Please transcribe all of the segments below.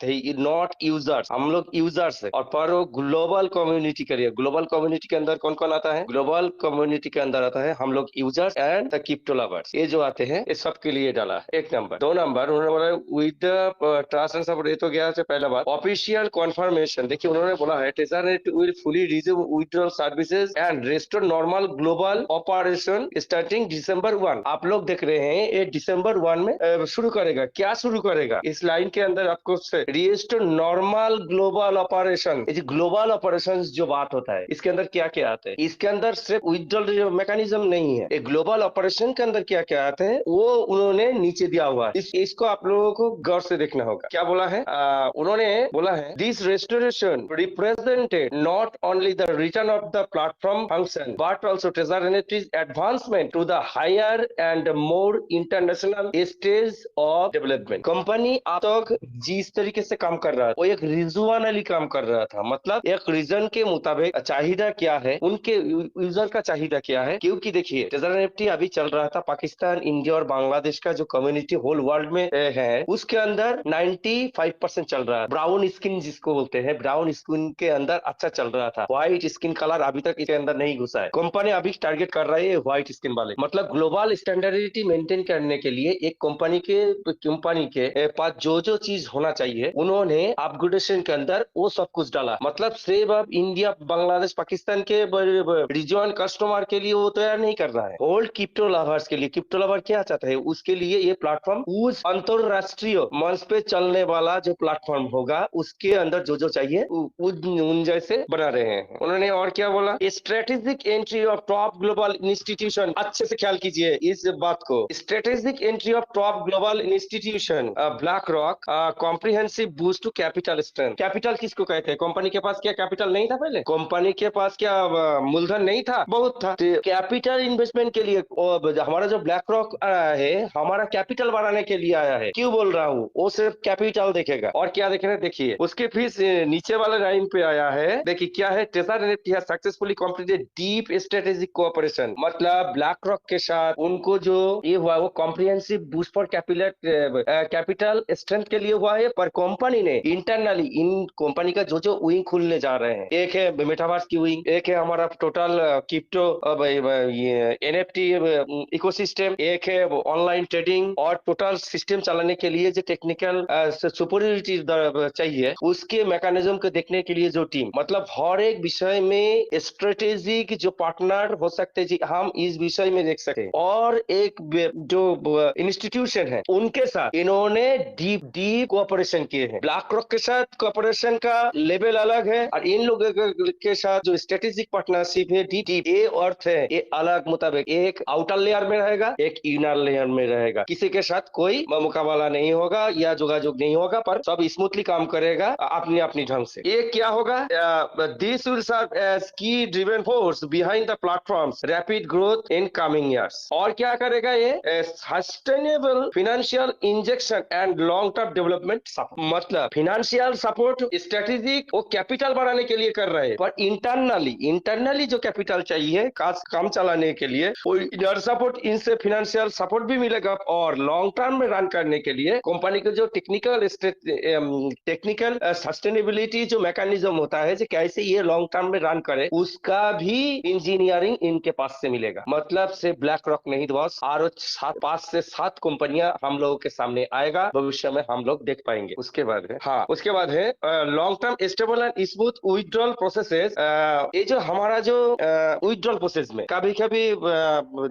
थे, not users, हम लोग यूजर्स है। और पर वो ग्लोबल कम्युनिटी के लिए, ग्लोबल कम्युनिटी के अंदर कौन कौन आता है? ग्लोबल कम्युनिटी के अंदर आता है हम लोग users and the crypto lovers, ये जो आते हैं ये सबके लिए डाला है। एक नंबर। दो नंबर उन्होंने बोला with the trust and support, ये तो गया से पहला बात। ऑफिशियल कन्फर्मेशन, देखिए उन्होंने बोला है Tezernet will fully resume withdrawal services and restore normal global operation starting December 1। आप लोग देख रहे हैं ये December 1 में शुरू करेगा। क्या शुरू करेगा? इस लाइन के अंदर आपको रिस्टोर नॉर्मल ग्लोबल ऑपरेशन, ये जो ग्लोबल ऑपरेशन जो बात होता है इसके अंदर क्या क्या आता है? इसके अंदर सिर्फ विथड्रॉल मैकेनिज्म नहीं है, एक ग्लोबल ऑपरेशन के अंदर क्या क्या आते हैं वो उन्होंने नीचे दिया हुआ है। इसको आप लोगों को गौर से देखना होगा। क्या बोला है? उन्होंने बोला है this restoration represented not only the return of the platform function but also Tezernet's advancement to the higher and more international stage of development. Company अब तक जिस तरीके से काम कर रहा है वो एक रिजवानली काम कर रहा था, मतलब एक रीजन के मुताबिक चाहिदा क्या है, उनके यूजर का चाहिदा क्या है। क्योंकि देखिए टेजरनेट अभी चल रहा था पाकिस्तान, इंडिया और बांग्लादेश का जो कम्युनिटी होल वर्ल्ड में है उसके अंदर 95% चल रहा है। ब्राउन स्किन जिसको बोलते हैं, ब्राउन स्किन के अंदर अच्छा चल रहा था। व्हाइट स्किन कलर अभी तक इसके अंदर नहीं घुसा है। कंपनी अभी टारगेट कर रही है व्हाइट स्किन वाले, मतलब ग्लोबल स्टैंडर्डिटी मेंटेन करने के लिए एक कंपनी के पास जो चीज होना चाहिए उन्होंने अपग्रेडेशन के अंदर वो सब कुछ डाला। मतलब सिर्फ अब इंडिया, बांग्लादेश, पाकिस्तान के रीजन कस्टमर के लिए वो तैयार नहीं कर रहा है, होल क्रिप्टो लवर्स के लिए। क्रिप्टो लवर क्या चाहता है? उसके लिए ये प्लेटफॉर्म उस अंतरराष्ट्रीय मंच पे चलने वाला जो प्लेटफॉर्म होगा उसके अंदर जो चाहिए उन जैसे बना रहे हैं उन्होंने। और क्या बोला? Strategic entry of top global institution, अच्छे से ख्याल कीजिए इस बात को। Strategic entry of top global institution BlackRock comprehensive boost to capital strength. Capital किसको कहते हैं? कंपनी के पास क्या कैपिटल नहीं था पहले? कंपनी के पास क्या मूलधन नहीं था? बहुत था। कैपिटल इन्वेस्टमेंट के लिए हमारा जो ब्लैक रॉक आया है हमारा कैपिटल बढ़ाने के लिए आया है। क्यों बोल रहा हूँ? वो सिर्फ कैपिटल देखेगा और क्या देखेगा? देखिए उसके फिर नीचे वाले लाइन पे आया है, देखिए क्या है? Tezernet has successfully completed deep strategic cooperation, मतलब ब्लैक रॉक के साथ उनको जो ये हुआ वो comprehensive boost for capital strength के लिए हुआ है। पर कंपनी ने इंटरनली इन कंपनी का जो विंग खुलने जा रहे हैं, एक है मेटावर्स की विंग, एक है हमारा टोटल क्रिप्टो एनएफटी इकोसिस्टम, एक है ऑनलाइन ट्रेडिंग और टोटल सिस्टम चलाने के लिए जो टेक्निकल सुपरियोरिटी चाहिए उसके मैकेनिज्म को देखने के लिए जो टीम, मतलब हर एक विषय में स्ट्रेटेजिक जो पार्टनर हो सकते जी हम इस विषय में देख सकते हैं। और एक जो इंस्टीट्यूशन है उनके साथ इन्होंने डीप कोऑपरेशन किए हैं। ब्लैक रॉक के साथ कोऑपरेशन का लेवल अलग है और इन लोगों के साथ जो स्ट्रेटेजिक पार्टनरशिप है डीप, ये अर्थ है ये अलग मुताबिक, एक आउटर लेयर में रहेगा एक इनर लेयर में रहेगा। किसी के साथ कोई मुकाबला नहीं होगा या जोगाजोग नहीं होगा, पर सब स्मूथली काम करेगा अपनी अपनी ढंग से। ये क्या होगा? दिस विल सर्व एज की driven force behind the platforms rapid growth in coming years. और क्या करेगा ये? Sustainable financial injection and long term development support, मतलब फाइनेंशियल सपोर्ट स्ट्रेटेजिक वो कैपिटल बढ़ाने के लिए कर रहे हैं, पर इंटरनली जो कैपिटल चाहिए काम चलाने के लिए वो इनर सपोर्ट, इनसे फाइनेंशियल सपोर्ट भी मिलेगा। और लॉन्ग टर्म में रन करने के लिए कंपनी के जो टेक्निकल सस्टेनेबिलिटी जो मैकेनिज्म होता है जो कैसे ये लॉन्ग टर्म में रन करे उसका भी इंजीनियरिंग इनके पास से मिलेगा। मतलब से ब्लैक रॉक नहीं बॉस, और 5 से 7 कंपनियां हम लोगों के सामने आएगा भविष्य में, हम लोग देख पाएंगे। उसके बाद है उसके बाद है long term stable and smooth withdrawal processes. ये जो हमारा जो विथड्रॉल प्रोसेस में कभी कभी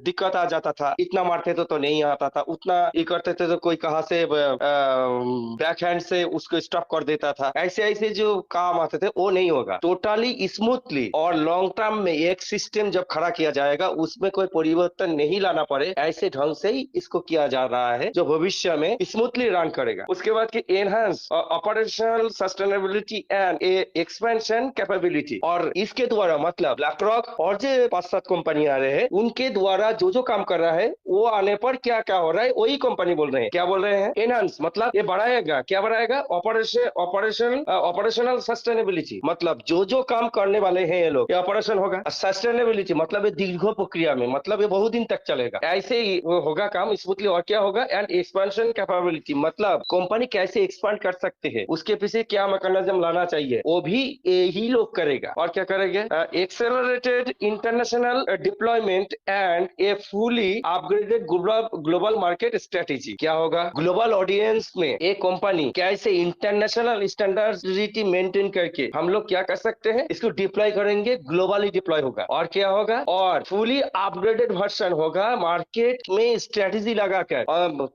दिक्कत आ जाता था, इतना मारते तो नहीं आता था, उतना ये करते थे तो कोई कहा से बैक हैंड से उसको स्टॉप कर देता था। ऐसे जो काम आते थे वो नहीं होगा, टोटली स्मूथली और लॉन्ग टर्म में एक सिस्टम जब खड़ा किया जाएगा उसमें कोई परिवर्तन नहीं लाना पड़े, ऐसे ढंग से ही इसको किया जा रहा है जो भविष्य में स्मूथली रन करेगा। उसके बाद की enhance operational sustainability and expansion capability, और इसके द्वारा मतलब ब्लैक रॉक और जो 5-7 कंपनी आ रहे हैं उनके द्वारा जो काम कर रहा है वो आने पर क्या क्या हो रहा है वही कंपनी बोल रहे हैं। क्या बोल रहे हैं? एनहांस मतलब ये बढ़ाएगा, क्या बढ़ाएगा? ऑपरेशनल सस्टेनेबिलिटी, मतलब जो काम करने वाले हैं ये लोग, ये ऑपरेशन होगा। सस्टेनेबिलिटी मतलब ये दीर्घ प्रक्रिया में, मतलब ये बहुत दिन तक चलेगा, ऐसे ही होगा काम स्मूथली। और क्या होगा? एंड एक्सपेंशन कैपेबिलिटी, मतलब कंपनी कैसे एक्सपांड कर सकते हैं, उसके पीछे क्या मैकेनिज्म लाना चाहिए, वो भी यही लोग करेगा। और क्या करेंगे? Accelerated international deployment and A fully upgraded global market strategy. क्या होगा? ग्लोबल ऑडियंस में एक कंपनी कैसे इंटरनेशनल स्टैंडर्डिटी मेंटेन करके हम लोग क्या कर सकते हैं, इसको डिप्लॉय करेंगे, ग्लोबली डिप्लॉय होगा। और क्या होगा? और फुली अपग्रेडेड वर्जन होगा, मार्केट में स्ट्रेटेजी लगाकर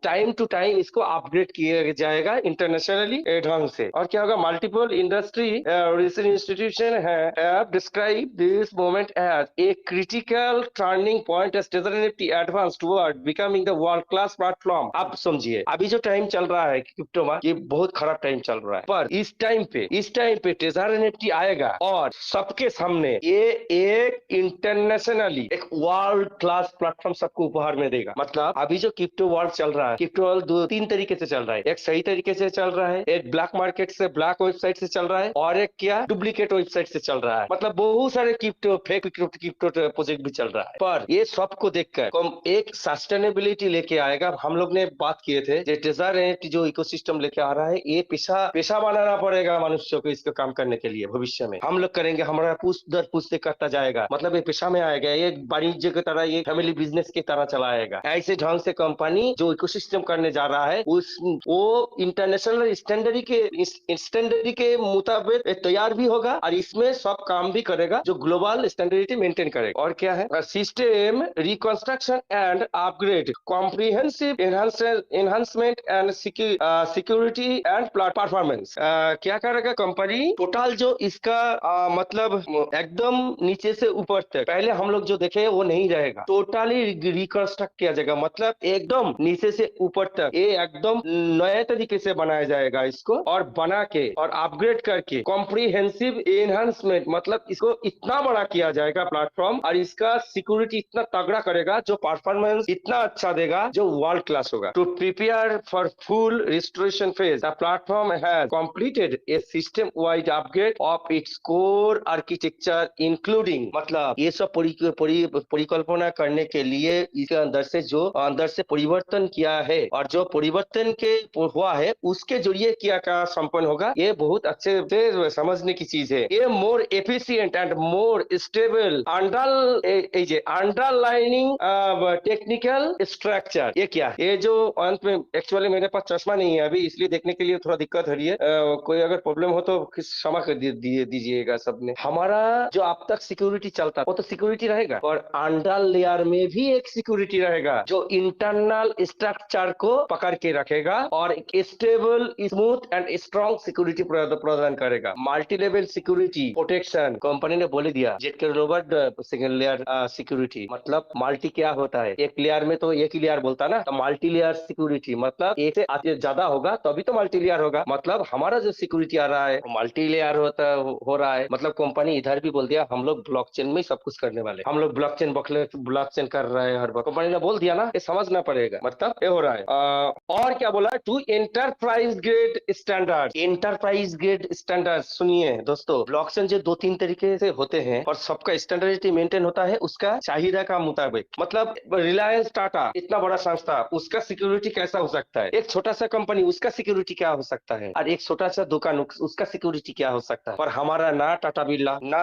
टाइम टू टाइम इसको अपग्रेड किया जाएगा इंटरनेशनली ढंग से। और क्या होगा? Multiple industry research institution have described this moment as a critical turning point as Tether NFT advanced toward becoming the world class platform। अब समझिए, अभी जो टाइम चल रहा है क्रिप्टो में, ये बहुत खराब टाइम चल रहा है, पर इस टाइम पे Tether NFT आएगा और सबके सामने ये एक इंटरनेशनली एक वर्ल्ड क्लास प्लेटफॉर्म सबको उपहार में देगा। मतलब अभी जो क्रिप्टो वर्ल्ड चल रहा है, क्रिप्टो वर्ल्ड दो तीन तरीके से चल रहा है। एक सही तरीके से चल रहा है, एक ब्लैक मार्केट से, ब्लैक वेबसाइट से चल रहा है, और एक क्या डुप्लीकेट वेबसाइट से चल रहा है। मतलब बहुत सारे क्रिप्टो फेक क्रिप्टो प्रोजेक्ट भी चल रहा है। पर ये सबको देखकर एक सस्टेनेबिलिटी लेके आएगा। हम लोग ने बात किए थे जो टेजर एनएफटी जो इकोसिस्टम लेके आ रहा है, ये पेशा बनाना पड़ेगा मनुष्य को इसको काम करने के लिए। भविष्य में हम लोग करेंगे, हमारा पुश दर पुश से करता जाएगा, मतलब ये पेशा में आएगा, ये वाणिज्य की तरह, ये फैमिली बिजनेस की तरह चलाएगा। ऐसे ढंग से कंपनी जो इकोसिस्टम करने जा रहा है वो इंटरनेशनल स्टैंडर्ड के मुताबिक तैयार भी होगा, और इसमें सब काम भी करेगा जो ग्लोबल स्टैंडर्डिटी मेंटेन करेगा। और क्या है? System reconstruction and upgrade, comprehensive enhancement and security and performance. क्या करेगा कंपनी? टोटल जो इसका मतलब एकदम नीचे से ऊपर तक पहले हम लोग जो देखे वो नहीं रहेगा, टोटली रिकंस्ट्रक्ट किया जाएगा। मतलब एकदम नीचे से ऊपर तक ये एकदम नए तरीके से बनाया जाएगा इसको, और बना के और अपग्रेड करके कॉम्प्रिहेंसिव एनहांसमेंट, मतलब इसको इतना बड़ा किया जाएगा प्लेटफॉर्म, और इसका सिक्योरिटी इतना तगड़ा करेगा, जो परफॉर्मेंस इतना अच्छा देगा जो वर्ल्ड क्लास होगा। To prepare for full restoration phase, the platform has completed a system wide upgrade of its core architecture including, मतलब ये सब परिकल्पना करने के लिए इसके अंदर से परिवर्तन किया है, और जो परिवर्तन के हुआ है उसके जरिए क्या क्या संपन्न होगा, ये बहुत अच्छे से समझने की चीज है। ये more efficient and more stable underlining technical structure. ये क्या? ये जो अंत में, एक्चुअली मेरे पास चश्मा नहीं है अभी, इसलिए देखने के लिए थोड़ा दिक्कत हो रही है। कोई अगर प्रॉब्लम हो तो क्षमा कर दीजिएगा सबने। हमारा जो अब तक सिक्योरिटी चलता वो तो सिक्योरिटी रहेगा, और अंडर लेयर में भी एक सिक्योरिटी रहेगा जो इंटरनल स्ट्रक्चर को पकड़ के रखेगा और एक stable, smooth and strong security प्रदान करेगा। Multi level security protection, company ने बोल दिया जेट के रोबोट सिंगल लेयर सिक्योरिटी। मतलब मल्टी क्या होता है? एक लेयर में तो एक ही लेयर बोलता ना, तो मल्टी लेयर सिक्योरिटी मतलब एक से ज्यादा होगा तभी तो मल्टी लेयर होगा। मतलब हमारा जो सिक्योरिटी आ रहा है मल्टी लेयर हो रहा है। मतलब कंपनी इधर भी बोल दिया हम लोग ब्लॉकचेन में सब कुछ करने वाले, हम लोग ब्लॉकचेन कर रहे हैं हर बार। कंपनी ने बोल दिया ना, ये समझना पड़ेगा, मतलब ये हो रहा है। और क्या बोला? To enterprise grade standard. Enterprise grade standard, सुनिए दोस्तों, ब्लॉकचेन जो दो तीन तरीके से होते हैं और सबका स्टैंडर्डिटी मेंटेन होता है उसका चाहिए का मुताबिक। मतलब रिलायंस टाटा इतना बड़ा संस्था, उसका सिक्योरिटी कैसा हो सकता है? एक छोटा सा कंपनी, उसका सिक्योरिटी क्या हो सकता है? और एक छोटा सा दुकान, उसका सिक्योरिटी क्या हो सकता है? और हमारा ना टाटा बिरला, ना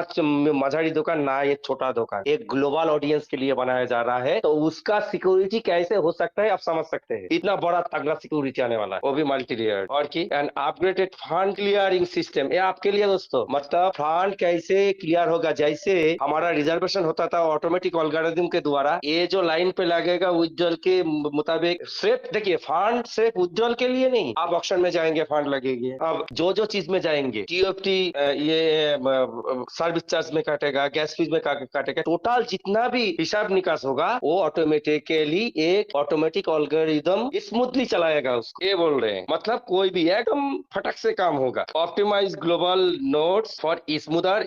मझाड़ी दुकान, ना ये छोटा दुकान, एक ग्लोबल ऑडियंस के लिए बनाया जा रहा है, तो उसका सिक्योरिटी कैसे हो सकता है आप समझ सकते हैं। इतना बड़ा तगड़ा सिक्योरिटी आने वाला है, वो भी मल्टी लेयर। और की an upgraded fund clearing system, ये आपके लिए दोस्तों। मतलब फंड कैसे क्लियर होगा? जैसे हमारा रिजर्वेशन होता था ऑटोमेटिक एल्गोरिथम के द्वारा, ये जो लाइन पे लगेगा विड्रॉल के मुताबिक, सिर्फ देखिए फंड सिर्फ विड्रॉल के लिए नहीं, आप ऑक्शन में जाएंगे फंड लगेगी। अब जो चीज में जाएंगे, टीएफटी ये सर्विस चार्ज में काटेगा, गैस फीस में काटेगा, टोटल जितना भी हिसाब निकास होगा वो ऑटोमेटिकली एक ऑटोमेटिक एल्गोरिथम स्मूथली चलाएगा उसको, ये बोल रहे हैं। मतलब कोई भी एकदम फटक से काम होगा। Optimise global nodes for smoother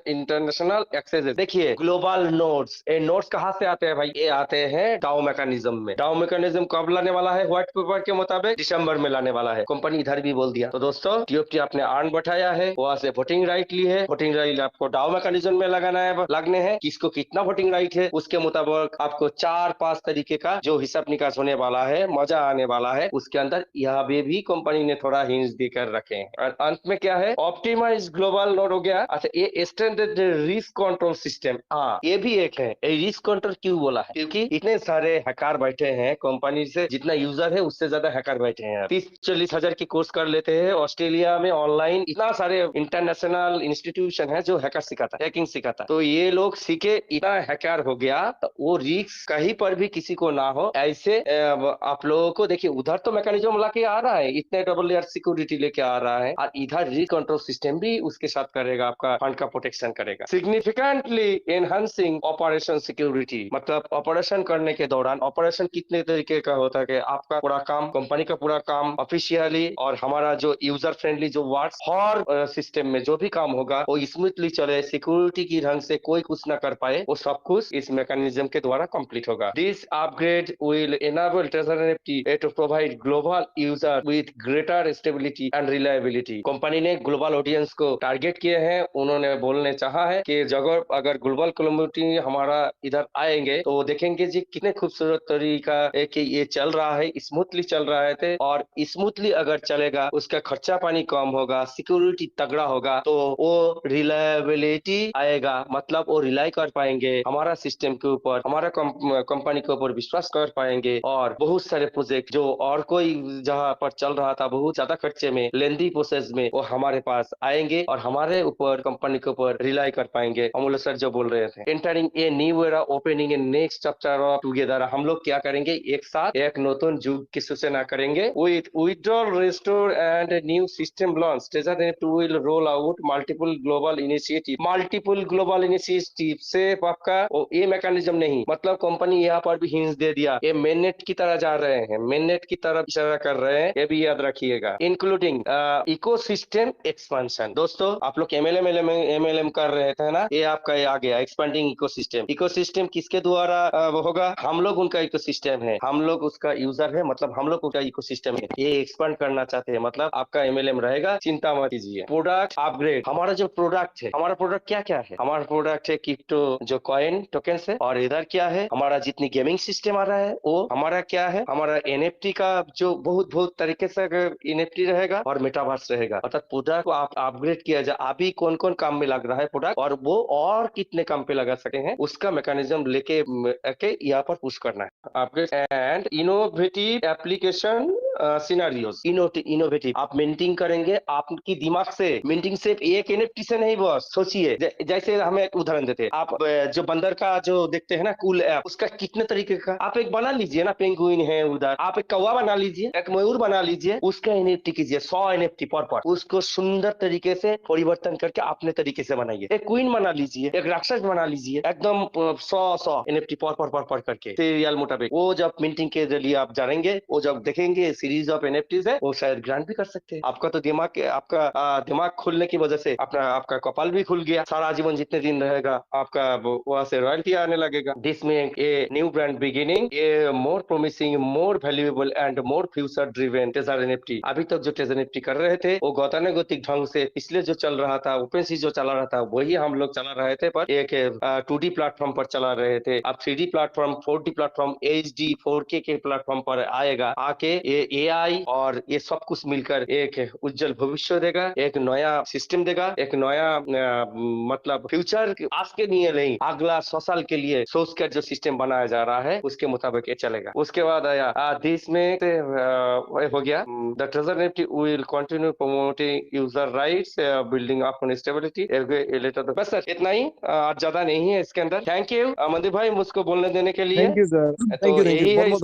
international access. देखिए ग्लोबल नोड्स, ये नोड्स कहाँ से आते हैं भाई? ये आते हैं डाउ मैकेनिज्म में। डाउ मैकेनिज्म कब लाने वाला है? व्हाइट पेपर के मुताबिक दिसंबर में लाने वाला है। कंपनी इधर भी बोल दिया। तो दोस्तों टीएफटी आपने अर्न बैठाया है, वहां से वोटिंग राइट ली है, वोटिंग राइट आपको डाउ मैकेनिज्म में लगने हैं, किसको कितना वोटिंग राइट है उसके मुताबिक आपको 4-5 तरीके का जो हिसाब निकास होने वाला है, मजा आने वाला है उसके अंदर। यहाँ भी कंपनी ने थोड़ा हिंस देकर रखे हैं। और अंत में क्या है, ऑप्टिमाइज ग्लोबल नोड हो गया। अच्छा, ये एक्सटेंडेड रिस्क कंट्रोल सिस्टम, हाँ ये भी एक है। ये रिस्क कंट्रोल क्यों बोला है, क्योंकि इतने सारे हैकर बैठे हैं कंपनी से, जितना यूजर है उससे ज्यादा हैकर बैठे हैं। 30-40 हजार की कोर्स कर लेते हैं ऑस्ट्रेलिया में ऑनलाइन। इतना सारे इंटरनेशनल इंस्टीट्यूशन है जो हैकर सिखाता है, हैकिंग सिखाता है। तो ये लोग सीखे, इतना हैकर हो गया तो वो रिस्क कहीं पर भी किसी को ना हो ऐसे। आप लोगों को देखिए, उधर तो मैकेनिज्म ला के आ रहा है, इतने डबल लेयर सिक्योरिटी लेके आ रहा है, और इधर रिस्क कंट्रोल सिस्टम भी उसके साथ करेगा, आपका फंड का प्रोटेक्शन करेगा। सिग्निफिकेंटली एनहांसिंग ऑपरेशन सिक्योरिटी, मतलब ऑपरेशन करने के दौरान, ऑपरेशन कितने तरीके का होता है कि आपका पूरा काम, कंपनी का पूरा काम ऑफिशियली, और हमारा जो यूजर फ्रेंडली जो वर्ड्स हर सिस्टम में जो भी काम होगा वो स्मूथली चले, सिक्योरिटी की ढंग से कोई कुछ ना कर पाए, वो सब कुछ इस मैकेनिज्म के द्वारा कंप्लीट होगा। This upgrade will enable treasure NFT to provide global user with greater stability and reliability. Company ने ग्लोबल ऑडियंस को टारगेट किए हैं, उन्होंने बोलने चाहा है कि जगह अगर ग्लोबल कम्युनिटी हमारा इधर आएंगे तो वो देखेंगे जी कितने खूबसूरत तरीका है कि ये चल रहा है, स्मूथली चल रहा है थे, और स्मूथली अगर चलेगा उसका खर्चा पानी कम होगा, सिक्योरिटी तगड़ा होगा, तो वो रिलायबिलिटी आएगा, मतलब वो रिलाई कर पाएंगे हमारा सिस्टम के ऊपर, हमारा कंपनी के ऊपर विश्वास कर पाएंगे, और बहुत सारे प्रोजेक्ट जो और कोई जहाँ पर चल रहा था बहुत ज्यादा खर्चे में, लेंदी प्रोसेस में, वो हमारे पास आएंगे और हमारे ऊपर, कंपनी के ऊपर रिलाई कर पाएंगे। अमूल्य सर जो बोल रहे थे, entering a new era, opening A next chapter of together. हम लोग क्या करेंगे, एक साथ एक नतून युग की सूचना करेंगे। With withdrawal, restore and new system launch, treasure NFT will roll out multiple global initiative. Multiple global initiative से आपका ये मैकेनिज्म नहीं, मतलब कंपनी यहाँ पर भी हिंस दे दिया, ये मेननेट की तरह जा रहे हैं, मेननेट की तरफ इशारा कर रहे हैं, ये भी याद रखिएगा। Including ecosystem expansion. दोस्तों आप लोग एमएलएम कर रहे थे ना, ये आपका ये आ गया एक्सपेंडिंग इकोसिस्टम। इकोसिस्टम किसके द्वारा वो होगा, हम लोग उनका इकोसिस्टम है, हम लोग उसका यूजर है, मतलब हम लोग उनका इकोसिस्टम है। ये एक्सपेंड करना चाहते हैं, मतलब आपका एमएलएम रहेगा, चिंता मत कीजिए। प्रोडक्ट अपग्रेड, हमारा जो प्रोडक्ट है, हमारा प्रोडक्ट क्या क्या है, हमारा प्रोडक्ट है क्रिप्टो जो कॉइन टोकन है, और इधर क्या है हमारा जितनी गेमिंग सिस्टम आ रहा है वो हमारा क्या है, हमारा एनएफटी का जो बहुत बहुत तरीके से एनएफटी रहेगा और मेटावर्स रहेगा। अर्थात प्रोडक्ट को आप अपग्रेड किया जाए, अभी कौन कौन काम में लग रहा है प्रोडक्ट, और वो और कितने काम पे लगा सके हैं, उसका मैकेनिज्म लेके यहाँ पर पुश करना है। Upgrade and innovative application scenarios. Innovative आप मिंटिंग करेंगे, आपकी दिमाग से मिंटिंग सिर्फ एक एनएफटी से नहीं बॉस, सोचिए जैसे हमें एक उदाहरण देते हैं, आप जो बंदर का जो देखते हैं ना कूल ऐप, उसका कितने तरीके का आप एक बना लीजिए ना, पेंगुइन है उधर, आप एक कौवा बना लीजिए, एक मयूर बना लीजिए, उसका एनएफटी कीजिए 100 एनएफटी पर, उसको सुंदर तरीके से परिवर्तन करके अपने तरीके से बनाइए। एक क्वीन बना लीजिए, एक राक्षस बना लीजिए, एकदम 100 एनएफटी पर करके सीरियल मुताबिक। वो जब मिंटिंग के लिए आप जानेंगे, वो जब देखेंगे सीरीज ऑफ एनएफटीज है, वो शायद ग्रांट भी कर सकते हैं। आपका तो दिमाग, आपका दिमाग खुलने की वजह से आपका कपाल भी खुल गया, सारा जीवन जितने दिन रहेगा आपका वहां से रॉयल्टी आने लगेगा। दिस में a new brand beginning, A more promising, more valuable and more future driven treasure NFT. अभी तक जो ट्रेजर एनएफटी कर रहे थे वो गतानुगतिक ढंग से पिछले जो चल रहा था, ओपनसी जो चला रहा था, वही हम लोग चला रहे थे, पर एक 2D प्लेटफॉर्म पर चला रहे थे। अब 3D platform, 4D platform, HD 4K के प्लेटफॉर्म पर आएगा, आके ये AI और ये सब कुछ मिलकर एक उज्जवल भविष्य देगा, एक नया सिस्टम देगा, एक नया मतलब फ्यूचर आज के लिए नहीं, अगला 100 साल के लिए सोच कर जो सिस्टम बनाया जा रहा है उसके मुताबिक ये चलेगा। उसके बाद आया देश में हो गया the treasure NFT will continue promoting user rights, building upon stability. Later बस सर इतना ही, आज ज्यादा नहीं है इसके अंदर। थैंक यू मंदिर भाई मुझको बोलने देने के लिए। थैंक यू सर, तो थैंक यू यही बहुत है बहुत